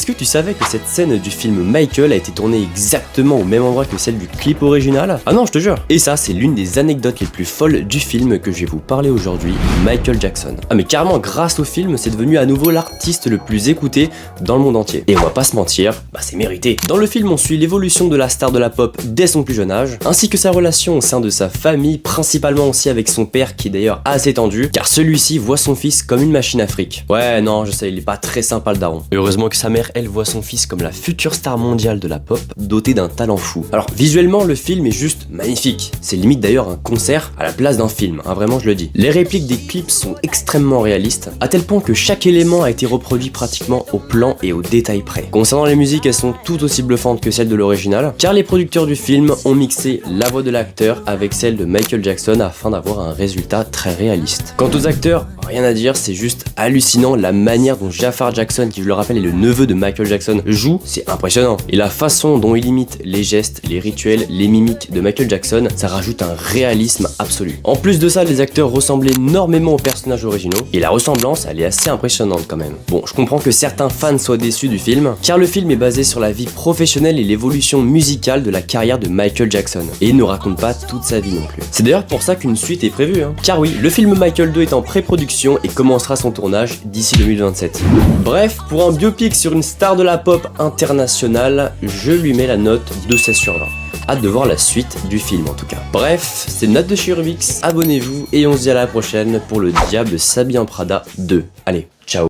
est-ce que tu savais que cette scène du film Michael a été tournée exactement au même endroit que celle du clip original? Ah non, je te jure. Et ça, c'est l'une des anecdotes les plus folles du film que je vais vous parler aujourd'hui, Michael Jackson. Ah mais carrément, grâce au film, c'est devenu à nouveau l'artiste le plus écouté dans le monde entier. Et on va pas se mentir, bah c'est mérité. Dans le film, on suit l'évolution de la star de la pop dès son plus jeune âge, ainsi que sa relation au sein de sa famille, principalement aussi avec son père qui est d'ailleurs assez tendu, car celui-ci voit son fils comme une machine à fric. Ouais, non, je sais, il est pas très sympa le daron. Et heureusement que sa mère, elle, voit son fils comme la future star mondiale de la pop, dotée d'un talent fou. Alors, visuellement, le film est juste magnifique. C'est limite d'ailleurs un concert à la place d'un film, hein, vraiment je le dis. Les répliques des clips sont extrêmement réalistes, à tel point que chaque élément a été reproduit pratiquement au plan et au détail près. Concernant les musiques, elles sont tout aussi bluffantes que celles de l'original, car les producteurs du film ont mixé la voix de l'acteur avec celle de Michael Jackson afin d'avoir un résultat très réaliste. Quant aux acteurs, rien à dire, c'est juste hallucinant la manière dont Jafar Jackson, qui je le rappelle est le neveu de Michael Jackson, joue, c'est impressionnant. Et la façon dont il imite les gestes, les rituels, les mimiques de Michael Jackson, ça rajoute un réalisme absolu. En plus de ça, les acteurs ressemblent énormément aux personnages originaux, et la ressemblance, elle est assez impressionnante quand même. Bon, je comprends que certains fans soient déçus du film, car le film est basé sur la vie professionnelle et l'évolution musicale de la carrière de Michael Jackson, et il ne raconte pas toute sa vie non plus. C'est d'ailleurs pour ça qu'une suite est prévue, hein. Car oui, le film Michael 2 est en pré-production et commencera son tournage d'ici 2027. Bref, pour un biopic sur une star de la pop internationale, je lui mets la note de 16 sur 20. Hâte de voir la suite du film en tout cas. Bref, c'est Note de chez Rubix, abonnez-vous et on se dit à la prochaine pour le Diable s'habille en Prada 2. Allez, ciao.